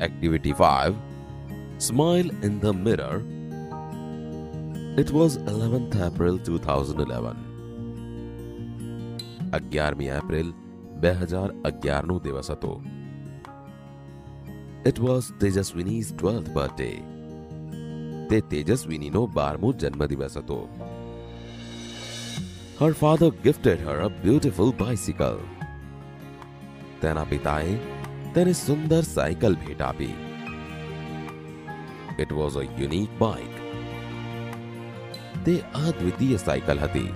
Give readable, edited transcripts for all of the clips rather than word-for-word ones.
Activity 5. Smile in the mirror. It was 11th April 2011. 11મી April 2011નો દિવસ હતો. It was Tejaswini's 12th birthday. તે તેજસ્વીનીનો 12મો જન્મદિવસ હતો. Her father gifted her a beautiful bicycle. તેના પિતાએ તેને સુંદર સાયકલ ભેટ આપી. It was a unique bike. તે અદ્વિતીય સાયકલ હતી.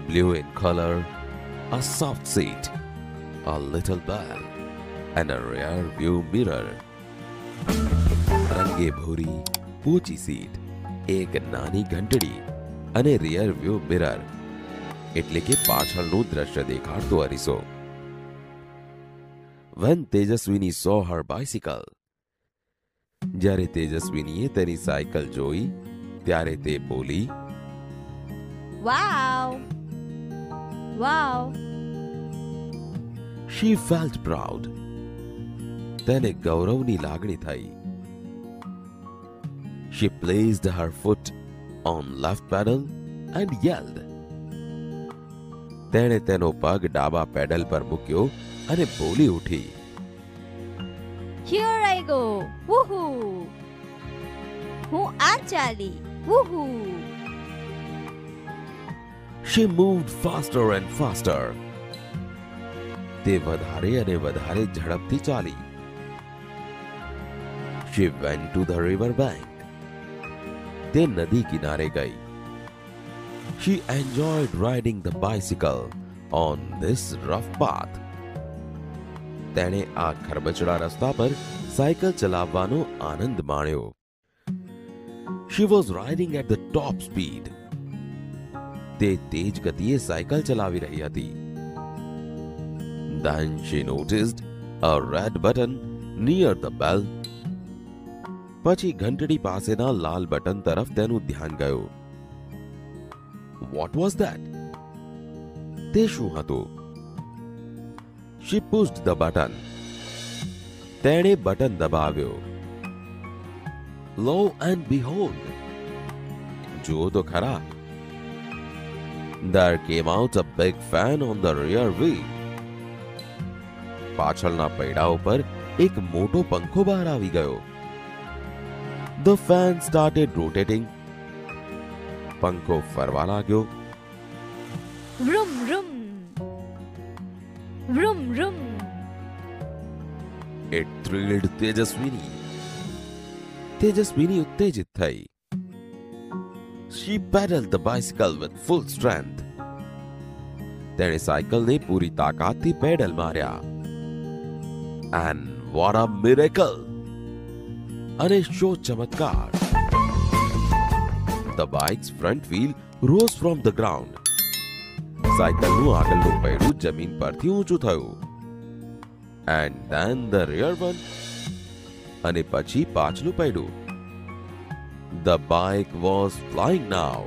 Blue in color, a soft seat, a little bell, and a rear view mirror. રંગે ભૂરી, ઊંચી સીટ, એક નાની ઘંટડી અને રિયર વ્યૂ મિરર એટલે કે પાછળનું દ્રશ્ય દેખાડતો અરીસો. When Tejaswini saw her bicycle, જ્યારે તેજસ્વીનીએ તેની સાયકલ જોઈ ત્યારે તે બોલી, Wow! Wow! She felt proud. તેને ગૌરવની લાગણી થઈ. She placed her foot on left pedal and yelled. તેણે તેનો પગ ડાબા પેડલ પર મૂક્યો અને બોલી ઉઠી, Here I go! Woohoo! હું આ ચાલી! Woohoo! She moved faster and faster. તે વધારે અને વધારે ઝડપથી ચાલી. She went to the river bank. તે નદી કિનારે ગઈ. She enjoyed riding the bicycle on this rough path. તેણે આ ખરબચડા રસ્તા પર સાયકલ ચલાવવાનો આનંદ માણ્યો. She was riding at the top speed. તે તેજ ગતિએ સાયકલ ચલાવી રહી હતી. Then she noticed a red button near the bell. પછી ઘંટડી પાસેના લાલ બટન તરફ તેનું ધ્યાન ગયું. What was that? તે શું હતું? She pushed the button. તેણે બટન દબાવ્યો. Lo and behold. જુઓ તો ખરા. There came out a big fan on the rear wheel. પાછળના પૈડા ઉપર એક મોટો પંખો બહાર આવી ગયો. The fan started rotating. પંખો ફરવા લાગ્યો. Vroom, vroom! Vroom, vroom! It thrilled Tejaswini. તેજસ્વીની ઉત્તેજિત થઈ. She pedaled the bicycle with full strength. તેણે સાયકલને પૂરી તાકાતથી પેડલ માર્યા. And what a miracle! અને શો ચમત્કાર! The bike's front wheel rose from the ground. સાયકલનું આગળનું પૈડું જમીન પરથી ઊંચું થયું. And then the rear one. અને પછી પાછલું પૈડું. The bike was flying now.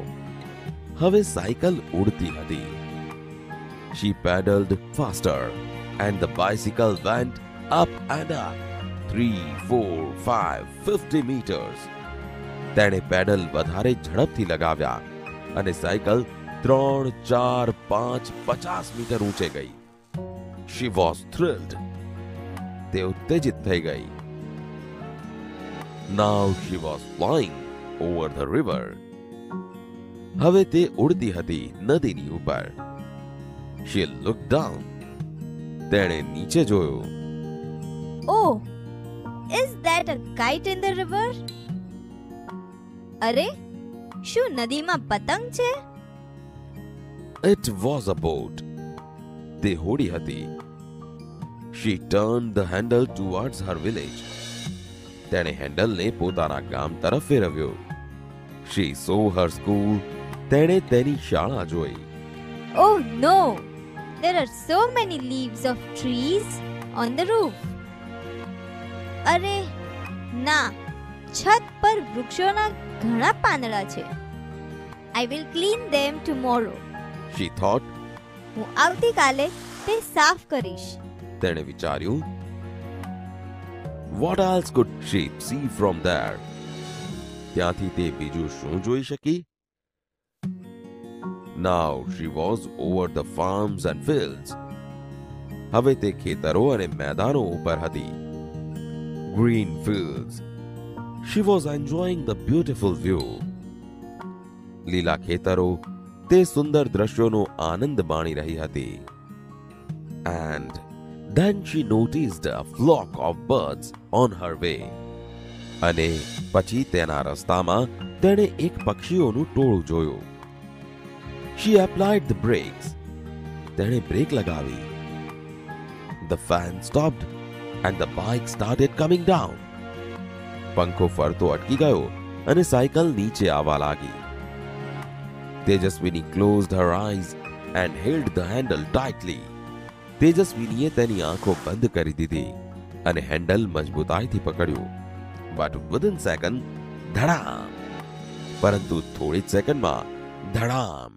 હવે સાયકલ ઉડતી હતી. She pedaled faster and the bicycle went up and up. 3, 4, 5, 50 meters. તેણે પેડલ વધારે ઝડપથી લગાવ્યા અને સાયકલ 3, 4, 5, 50 મીટર ઊંચે ગઈ. She was thrilled. તે ઉત્તેજિત થઈ ગઈ. Now she was flying over the river. હવે તે ઉડતી હતી નદીની ઉપર. She looked down. તેણે નીચે જોયું. Oh! Is that a kite in the river? અરે, શું નદીમાં પતંગ છે? It was a boat. તે હોડી હતી. She turned the handle towards her village. તેણે હેન્ડલને પોતાના ગામ તરફ ફેરવ્યો. She saw her school. તેણે તેની શાળા જોઈ. Oh no! There are so many leaves of trees on the roof. અરે ના, છત પર વૃક્ષોના ઘણા પાંદડા છે. I will clean them tomorrow. She thought. હું આવતીકાલે તે સાફ કરીશ. તેણે વિચાર્યું. What else could she see from there? ત્યાંથી તે બીજું શું જોઈ શકી? Now she was over the farms and fields. હવે તે ખેતરો અને મેદાનો ઉપર હતી. Green fields. She was enjoying the beautiful view. લીલા ખેતરો તે સુંદર દ્રશ્યોનો આનંદ માણી રહી હતી. And then she noticed a flock of birds on her way. અને પછી તેના રસ્તામાં તેણે એક પક્ષીઓનું ટોળું જોયું. She applied the brakes. તેણે બ્રેક લગાવી. The fan stopped and the bike started coming down. પંખો ફરતો અટકી ગયો અને સાયકલ નીચે આવવા લાગી. તેજસ્વીની closed her eyes and held the handle tightly. તેજસ્વીનીએ તેની આંખો બંધ કરી દીધી અને હેન્ડલ મજબૂતાઈથી પકડ્યું. But within second, ધડામ. પરંતુ થોડી જ સેકન્ડમાં ધડામ.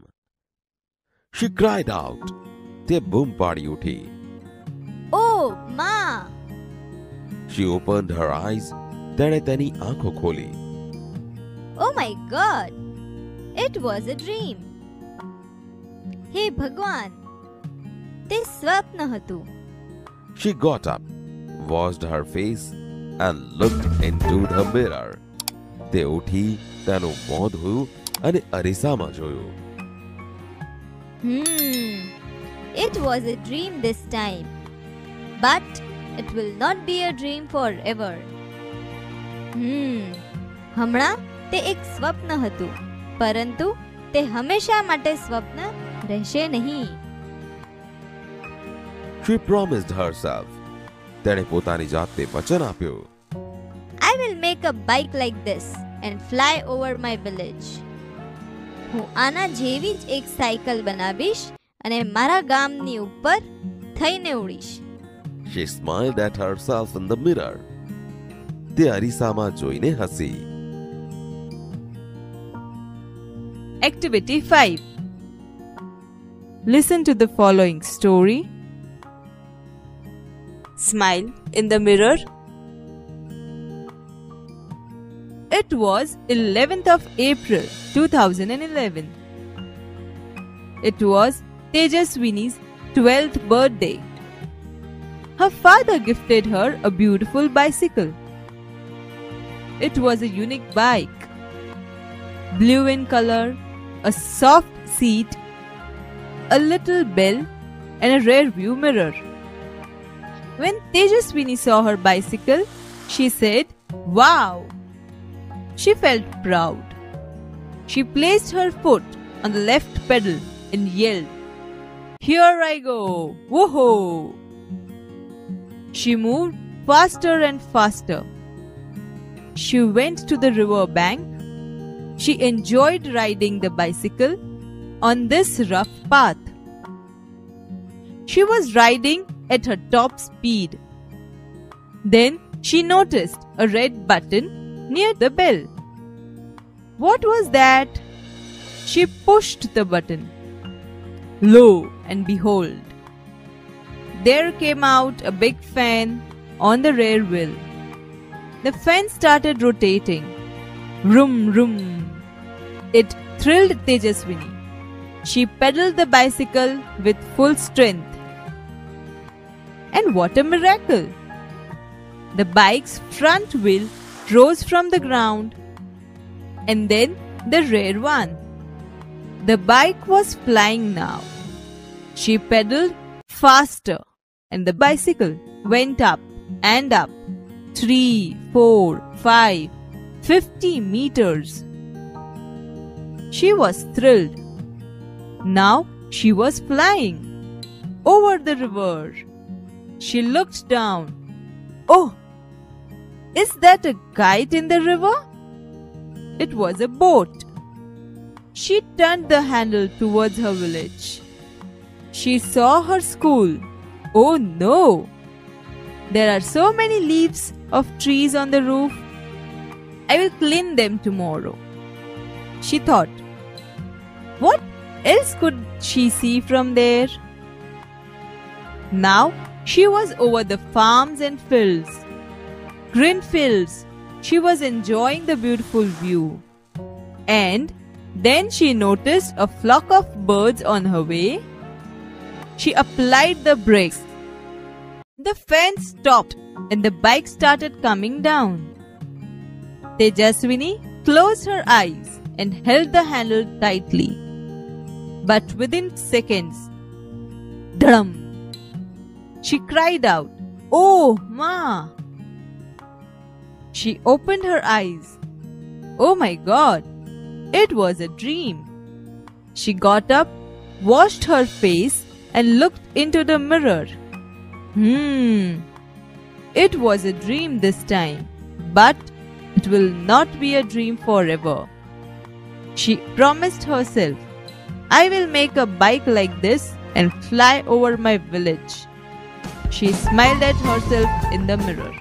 She cried out. તે બૂમ પાડી ઉઠી. Oh, Ma! She opened her eyes. તેણે તેની આંખો ખોલી. Oh my God! It was a dream. હે ભગવાન, તે સ્વપ્ન હતું. She got up, washed her face and looked into the mirror. તે ઉઠી, તેનું મોં ધોયું અને અરીસામાં જોયું. It was a dream this time, but it will not be a dream forever. હમણાં તે એક સ્વપ્ન હતું, પરંતુ તે હંમેશા માટે સ્વપ્ન રહેશે નહીં. She promised herself. તેણે પોતાની જાતને વચન આપ્યું. I will make a bike like this and fly over my village. હું આના જેવી જ એક સાયકલ બનાવીશ અને મારા ગામની ઉપર થઈને ઉડીશ. She smiled at herself in the mirror. તે અરીસામાં જોઈને હસી. Activity 5. Listen to the following story. Smile in the mirror. It was 11th of April 2011. It was Tejaswini's 12th birthday. Her father gifted her a beautiful bicycle. It was a unique bike, blue in color, a soft seat, a little bell, and a rear view mirror. When Tejaswini saw her bicycle, she said, "Wow!" She felt proud. She placed her foot on the left pedal and yelled, "Here I go! Woohoo!" She moved faster and faster. She went to the river bank. She enjoyed riding the bicycle on this rough path. She was riding at her top speed. Then she noticed a red button near the bell. What was that? She pushed the button. Lo and behold, there came out a big fan on the rear wheel. The fan started rotating. Vroom, vroom. It thrilled Tejaswini. She pedaled the bicycle with full strength. And what a miracle! The bike's front wheel rose from the ground, and then the rear one. The bike was flying now. She pedaled faster, and the bicycle went up and up. 3, 4, 5, 50 meters. She was thrilled. Now she was flying over the river. She looked down. Oh! Is that a kite in the river? It was a boat. She turned the handle towards her village. She saw her school. Oh no! There are so many leaves of trees on the roof. I will clean them tomorrow. She thought. What else could she see from there? Now she was over the farms and fields. green fields. She was enjoying the beautiful view. And then she noticed a flock of birds on her way. She applied the brakes. The fence stopped and the bike started coming down. Tejaswini closed her eyes and held the handle tightly. But within seconds, dham! She cried out, "Oh, Ma!" She opened her eyes. Oh my God! It was a dream. She got up, washed her face, and looked into the mirror. It was a dream this time, but it will not be a dream forever. She promised herself, "I will make a bike like this and fly over my village." She smiled at herself in the mirror.